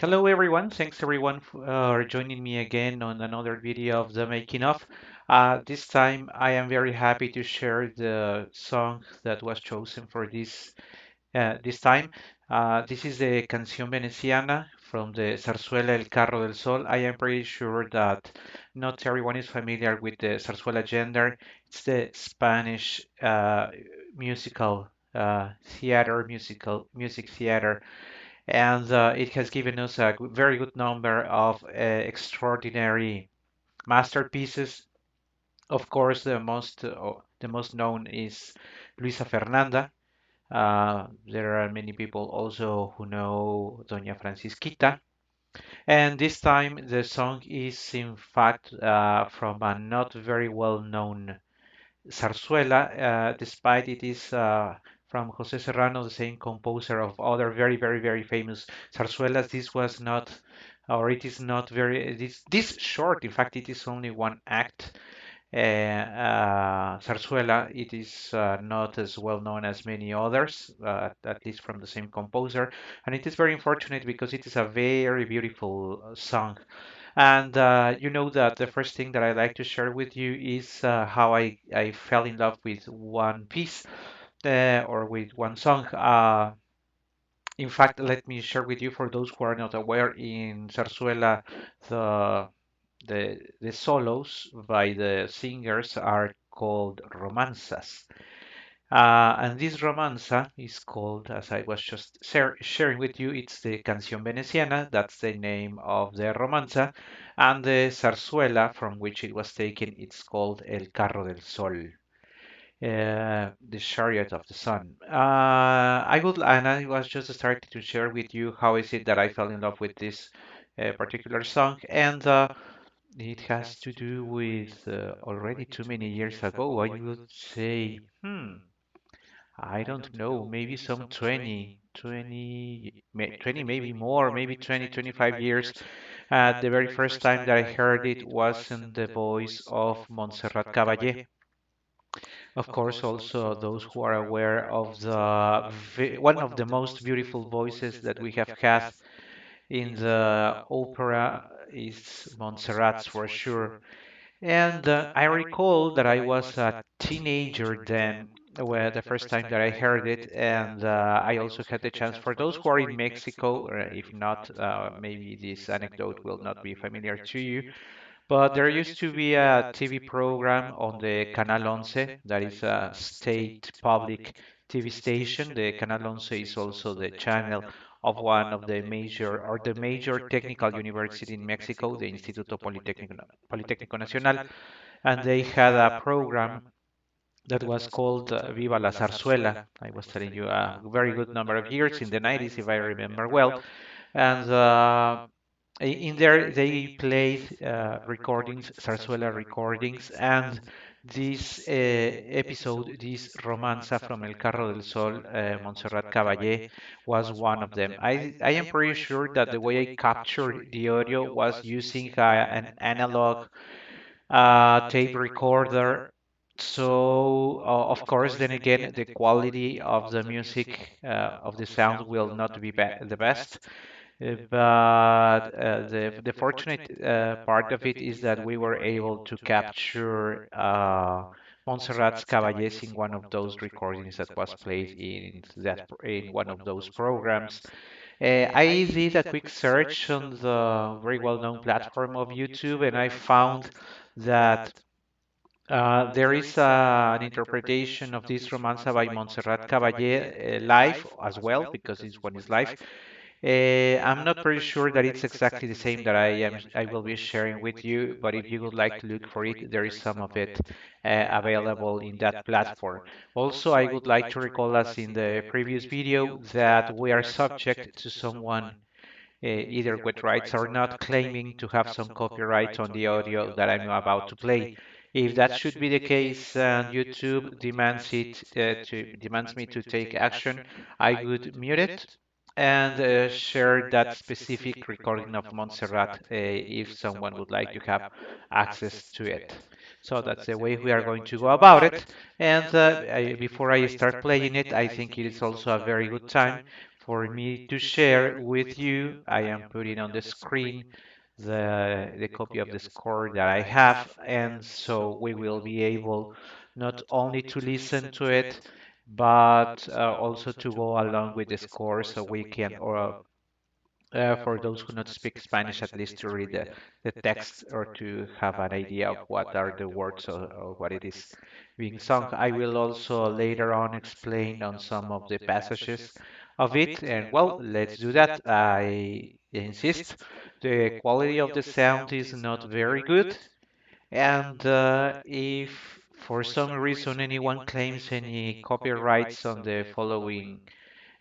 Hello everyone, thanks everyone for joining me again on another video of the making of. This time I am very happy to share the song that was chosen for this time. This is the Cancion Veneciana from the Zarzuela El Carro del Sol. I am pretty sure that not everyone is familiar with the Zarzuela genre. It's the Spanish musical music theater, and it has given us a very good number of extraordinary masterpieces. Of course, the most known is Luisa Fernanda. There are many people also who know Doña Francisquita. And this time the song is in fact from a not very well known zarzuela, despite it is from José Serrano, the same composer of other very, very, very famous zarzuelas. This was not, or it is not very, this short, in fact, it is only one act. Zarzuela, it is not as well known as many others, at least from the same composer, and it is very unfortunate because it is a very beautiful song. And you know that the first thing that I like to share with you is how I fell in love with one piece or with one song. In fact, let me share with you, for those who are not aware, in Zarzuela, the the solos by the singers are called romanzas. And this romanza is called, as I was just sharing with you, it's the Cancion Veneciana, that's the name of the romanza, and the zarzuela from which it was taken, it's called El Carro del Sol, the Chariot of the Sun. And I was just starting to share with you how is it that I fell in love with this particular song, and it has to do with already too many years ago. I would say, I don't know, maybe some 20 maybe more, maybe 20, 25 years. The very first time that I heard it was in the voice of Montserrat Caballé. Of course, also those who are aware of one of the most beautiful voices that we have had in the opera is Montserrat's for sure. And I recall that I was a teenager then, where the first time that I heard it, and I also had the chance. For those who are in Mexico, or if not, maybe this anecdote will not be familiar to you. But there used to be a TV program on the Canal 11, that is a state public TV station. The Canal 11 is also the channel of one of the major technical university in Mexico, the Instituto Politécnico Nacional, and they had a program that was called Viva la Zarzuela. I was telling you a very good number of years in the 90s, if I remember well. And in there, they played recordings, zarzuela recordings, and this episode, this romanza from El Carro del Sol, Montserrat Caballé, was one of them. I am pretty sure that the way I captured the audio was using an analog tape recorder. So, of course, then again, the quality of the music, of the sound will not be the best. But the fortunate part of it is that we were able to capture Montserrat's Caballés in one of those recordings that was played in one of those programs. I did a quick search on the very well-known platform of YouTube, and I found that there is an interpretation of this romanza by Montserrat Caballé live as well, because this one is live. I'm not pretty sure that it's exactly the same that I will be sharing with you, but if you would like to look for it, there is some of it available in that platform. Also, I would like to recall, as in the previous video, that we are subject to someone, either with rights or not, claiming to have some copyright on the audio that I'm about to play. If that should be the case and YouTube demands me to take action, I would mute it and share that specific recording of Montserrat if someone would like to have access to it. So that's the way we are going to go about it. And before I start playing it, I think it is also a very good time for me to share with you. I am putting on the screen the copy of the score that I have, and so we will be able not only to listen to it, but also to go along with the score, so we can, or for those who not speak Spanish, at least to read the text or to have an idea of what are the words, or what it is being sung. I will also later on explain on some of the passages of it, and well, let's do that. I insist, the quality of the sound is not very good, and if for some reason anyone claims any copyrights on the following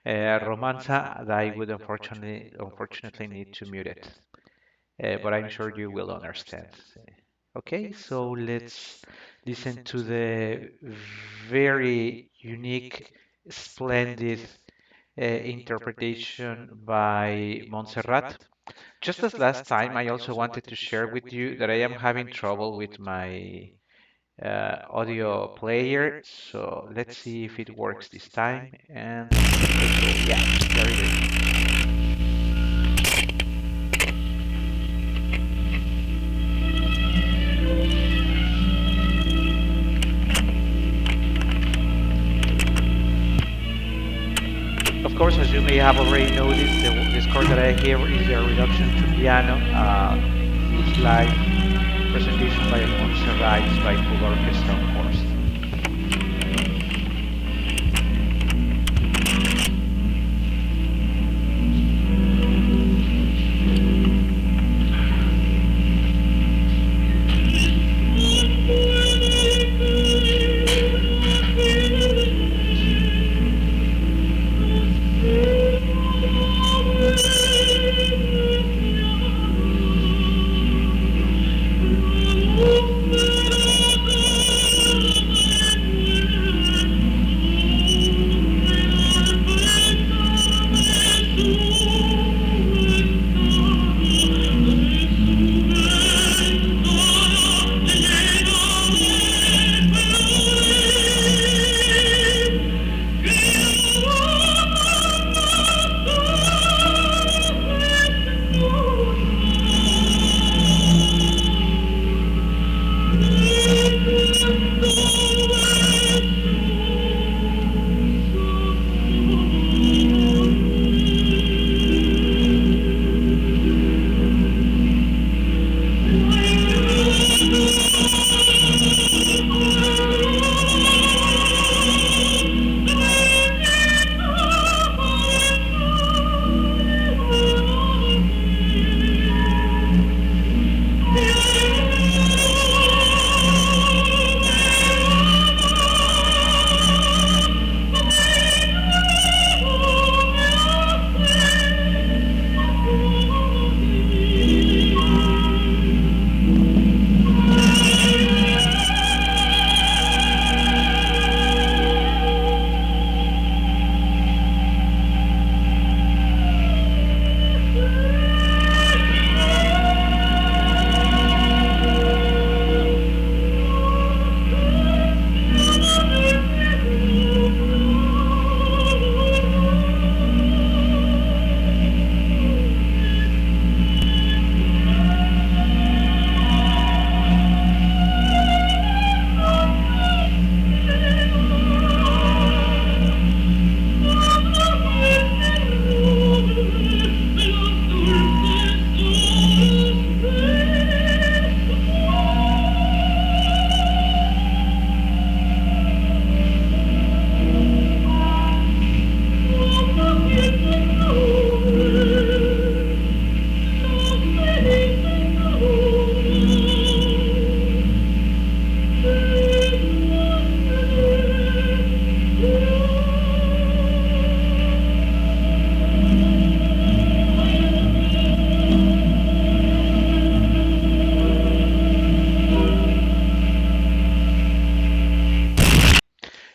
romanza, I would unfortunately need to mute it. But I'm sure you will understand. Okay, so let's listen to the very unique, splendid interpretation by Montserrat. Just as last time, I also wanted to share with you that I am having trouble with my audio player. So let's see if it works this time. And okay, yeah, there it is. Of course, as you may have already noticed, the score that I hear is a reduction to piano. It's live presentation by Montserrat by full orchestra, of course.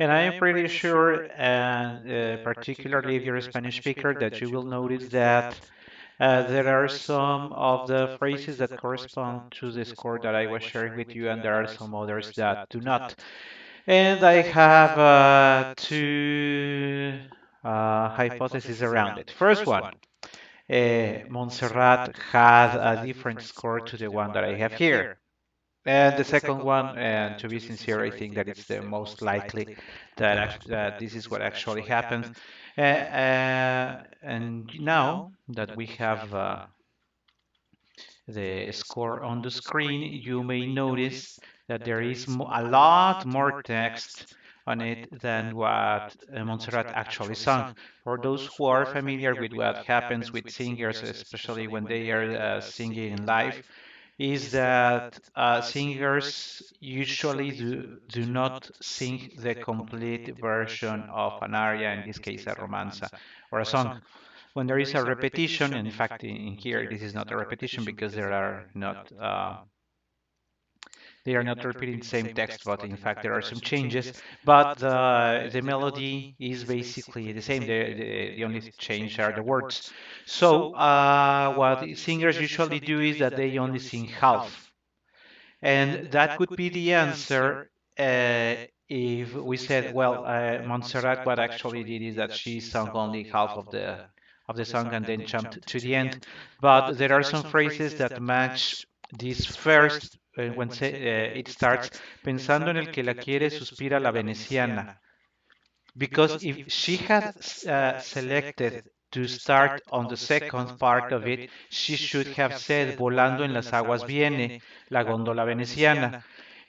And I am pretty sure, and particularly if you're a Spanish speaker, that you will notice that there are some of the phrases that correspond to the score that I was sharing with you, and there are some others that do not. And I have two. hypotheses around it. First one, Montserrat had a different score to the one that I have here. And the second one, and to be sincere, I think that it's the most likely that this is what actually happened. And now that we have the score on the screen, you may notice that there is a lot more text on it than what Montserrat actually sung. For those who are familiar with what happens with singers, especially when they are singing live, is that singers usually do not sing the complete version of an aria, in this case a romanza or a song. When there is a repetition, and in fact in here this is not a repetition because they are not repeating the same text, but in fact there are some changes. But the melody is basically the same. The only change are the words. So what singers usually do is that they only sing half, and that could be the answer if we said, well, Montserrat, what actually did is that she sung only half of the song and then jumped to the end. But there are some phrases that match this first when it starts pensando en el que la quiere suspira la veneciana, because if she had selected to start on the second part of it, she should have said volando en las aguas viene la góndola veneciana.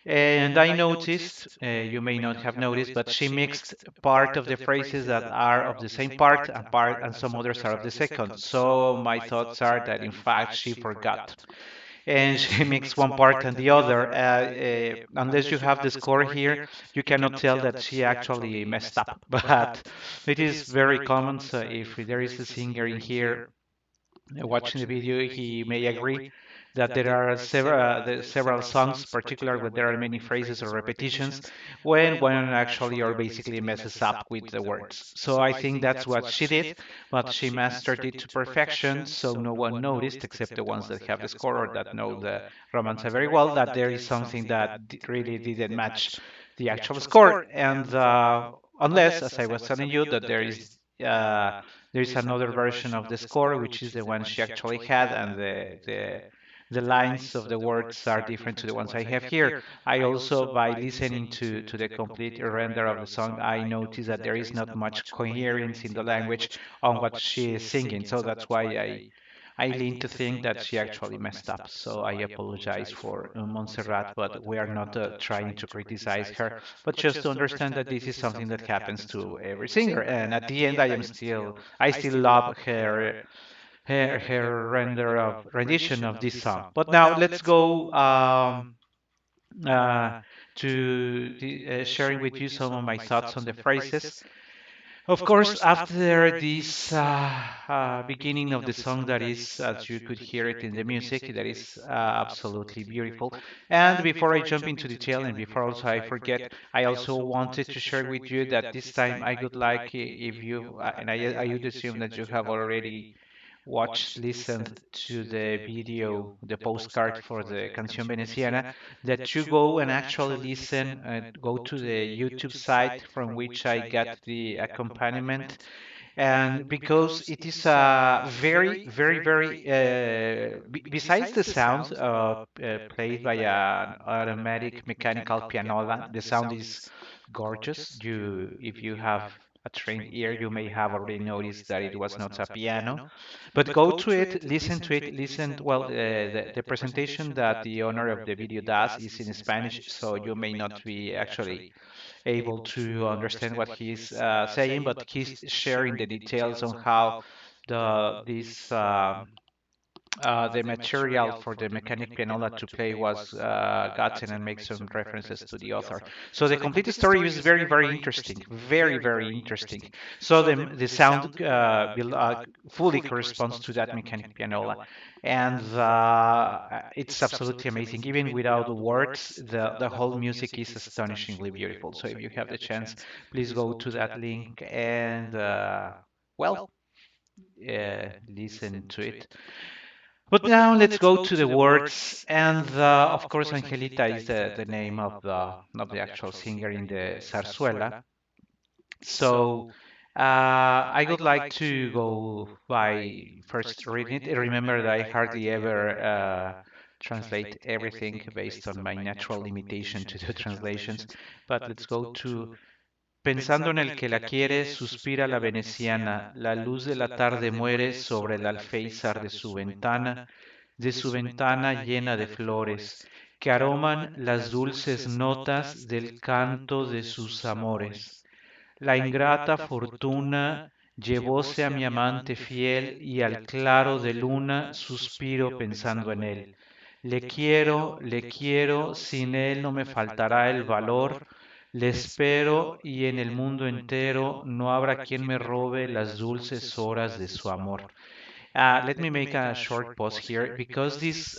And I noticed, you may not have noticed, but she mixed part of the phrases that are of the same part, and some others are of the second. So my thoughts are that in fact she forgot and she mixed one part and the other. Unless you have the score here, you cannot tell that she actually messed up. But it is very common. So if there is a singer in here watching the video, he may agree that there are several songs, particularly when there are many phrases or repetitions, when one actually or basically messes up with the words. So I think that's what she did, but she mastered it to perfection, so no one noticed except the ones that have the score or that know the romanza very well that there is something that really didn't match the actual score. And unless, as I was telling you, that uh, there is another version of the score, which is the one she actually had, and the lines of the words are different to the ones I have here. I also, by listening to the complete render of the song, I noticed that there is not much coherence in the language on what she is singing. So that's why I lean to think that she actually messed up. So I apologize for Montserrat, but we are not trying to criticize her, but just to understand that this is something that happens to every singer. And at the end, I still love her rendition of this song. But now let's go uh, to sharing with you some of my thoughts on the phrases. Of course, after this beginning of the song, that is, as you could hear it in the music, that is absolutely beautiful. And before I jump into detail, and before also I forget, I also wanted to share with you that this time I would like, if you, and I would assume that you have already watched, listened to the video, the postcard for the Cancion Veneciana, that you go and actually listen, go to the YouTube site from which I got the accompaniment, and because it is a very, very, very, besides the sound played by an automatic mechanical pianola, the sound is gorgeous. If you have a trained ear, you may have already noticed that it was not a piano. But go to it, listen to it, listen. Well, the presentation that the owner of the video does is in Spanish, so you may not be actually able to understand what he's saying, but he's sharing the details on how the material for the mechanic pianola to play was gotten, and make some references to the author. So the complete story is very, very interesting, very, very interesting. So the sound fully corresponds to that mechanic pianola, and it's absolutely amazing. Even without the words, the whole music is astonishingly beautiful. So if you have the chance, please go to that link and well, listen to it. But now let's go to the words, and of course, Angelita is the name of the actual singer in the zarzuela. So I would like to go by first reading it. Remember that I hardly ever translate everything based on my natural limitation to do translations. But let's go to Pensando en el que la quiere, suspira la veneciana. La luz de la tarde muere sobre el alféizar de su ventana llena de flores, que aroman las dulces notas del canto de sus amores. La ingrata fortuna llevóse a mi amante fiel y al claro de luna suspiro pensando en él. Le quiero, sin él no me faltará el valor. Le espero y en el mundo entero no habrá quien me robe las dulces horas de su amor. Let me make a short pause here because this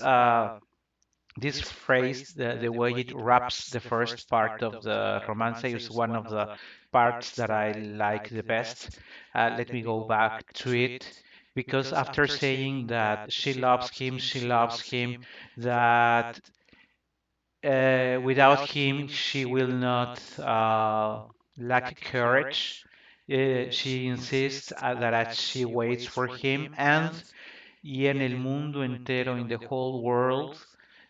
phrase, the way it wraps the first part of the romance, is one of the parts that I like the best. Let me go back to it because after saying that she loves him, that without him she will not lack courage. She insists that she waits for him, and y en el mundo entero, in the whole world,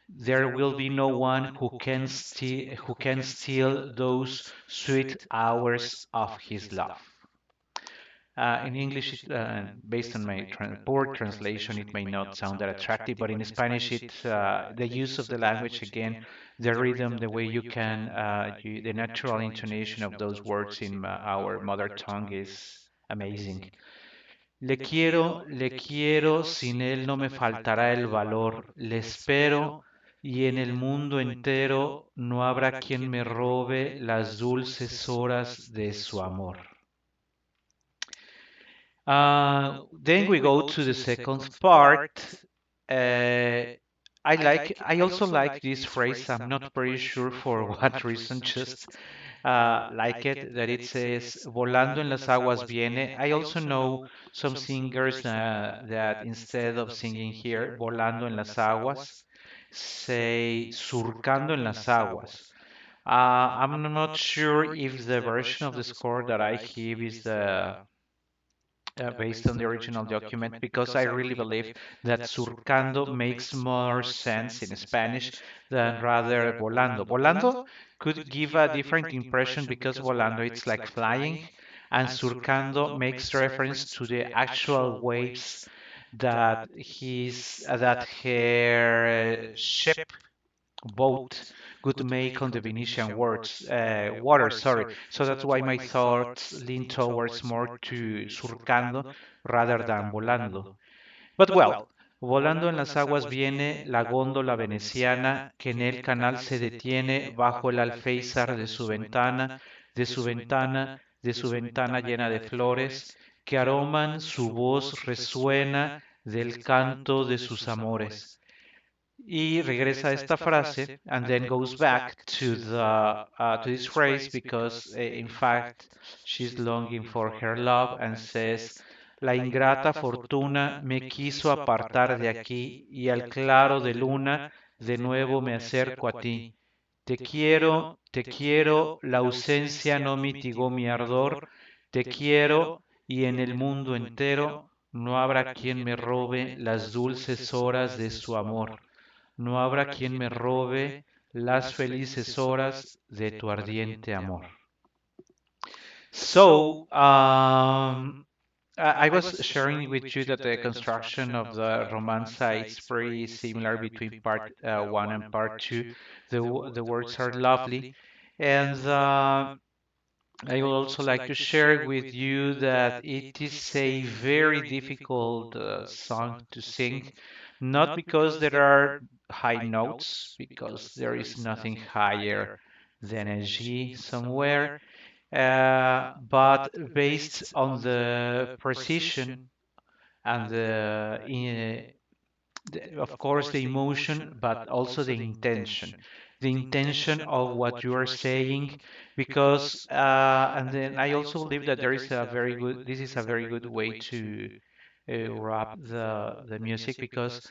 there will be no one who can steal those sweet hours of his love. In English, based on my poor translation, it may not sound that attractive, but in Spanish, the use of the language again, the rhythm, the way you can, the natural intonation of those words in our mother tongue is amazing. Le quiero, sin él no me faltará el valor. Le espero y en el mundo entero no habrá quien me robe las dulces horas de su amor. Then we go to the second part. Uh, I also like this phrase. I'm not very sure for what reason, just like it, that it says, Volando en las aguas viene. I also know some singers that instead of singing here, Volando en las aguas, say, Surcando en las aguas. I'm not sure if the version of the score that I have is the based on the original document because I really believe that surcando makes more sense in Spanish than rather volando. Volando could give a different impression because volando it's like flying, and surcando makes reference to the actual waves that her ship boat would make on the Venetian water. Sorry. So that's why my thoughts lean towards more to surcando rather than volando. But well, volando en las aguas viene la góndola veneciana que en el canal se detiene bajo el alféizar de su ventana, de su ventana, de su ventana llena de flores que aroman, su voz resuena del canto de sus amores. Y regresa a esta frase and then goes back to this phrase because in fact she's longing for her love and says la ingrata fortuna me quiso apartar de aquí y al claro de luna de nuevo me acerco a ti. Te quiero, la ausencia no mitigó mi ardor, te quiero y en el mundo entero no habrá quien me robe las dulces horas de su amor. No habrá quien me robe las felices horas de tu ardiente amor. So, I was sharing with you that the construction of the romanza is very similar between part one and part two. The words are lovely, and I would also like to share with you that it is a very difficult song to sing, not because there are high notes, because there is nothing higher than a G somewhere, but based on the precision and of course the emotion but also the intention of what you are saying because and then I also believe that there is a very good this is a very good way to wrap the music because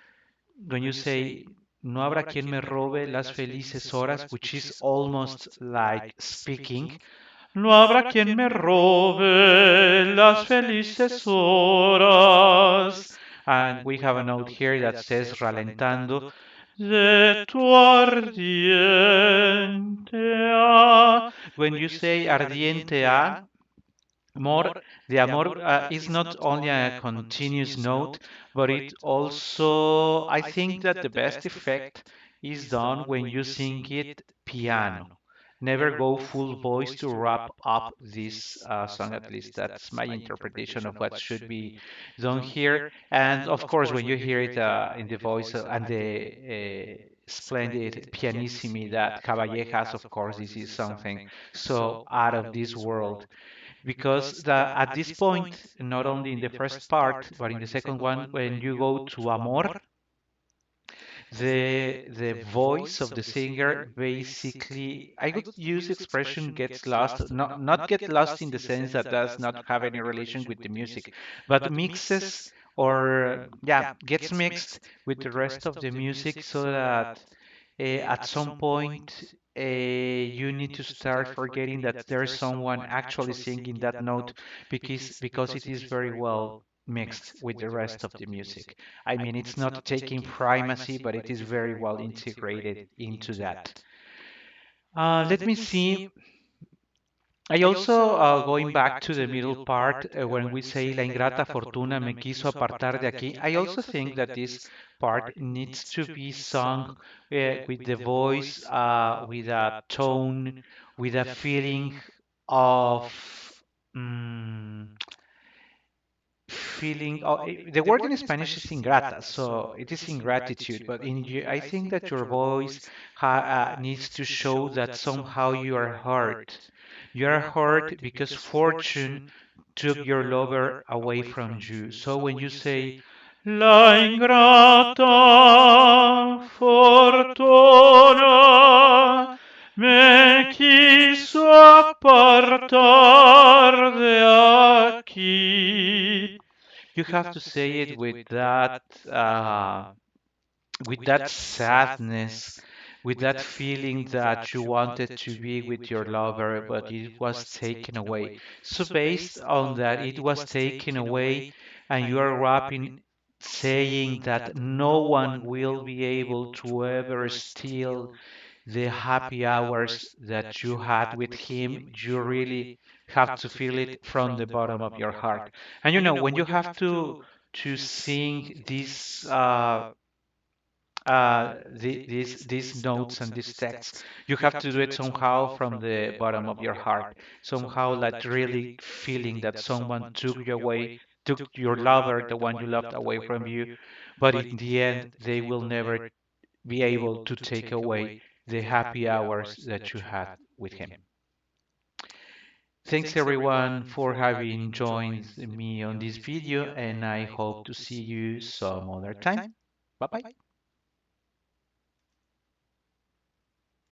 when you say no habrá quien me robe las felices horas, which is almost like speaking, No habrá quien me robe las felices horas. And we have a note here that says ralentando de tu ardiente. When you say ardiente amor, the amor is not only a continuous note, but it also, I think that the best effect is done when you sing it piano. Never go full voice to wrap up this song, at least that's my interpretation of what should be done here. And of course, when you hear it in the voice and the splendid pianissimi that Caballé has, of course, this is something so out of this world because at this point, not only in the first part, but in the second one, when you go to Amor, the voice of the singer basically, I would use the expression gets lost, not get lost in the sense that does not have any relation with the music, but mixes or yeah, gets mixed with the rest of the music so that at some point you need to start forgetting that there's someone actually singing that note because it is very well mixed with the rest of the music. I mean, it's not taking primacy, but it is very well integrated into that. Let me see. I also, going back to the middle part, when we say La ingrata fortuna me quiso apartar de aquí, I also think that this part needs to be sung with the voice, with a tone, with a feeling of mm, feeling. Oh, the word in Spanish is ingrata, so it is ingratitude. But I think that your voice needs to show that somehow you are hurt. You are hurt because fortune took your lover away from you. So when you say La ingrata fortuna me quiso apartar de aquí. You have to say it uh, with that sadness, with that feeling that you wanted to be with your lover, but it was taken away. So based on that, it was taken away, and you are rapping, saying that no one will be able to ever steal the happy hours that you had with him. You really have to feel it from the bottom of your heart. And when you have to sing these notes and these texts, you have to do it somehow from the bottom of your heart, somehow like really feeling that someone took you away, took your lover, the one you loved, away from you, but in the end, they will never be able to take away the happy hours that you had with him. Thanks everyone for having joined me on this video, and I hope to see you some other time. Bye bye.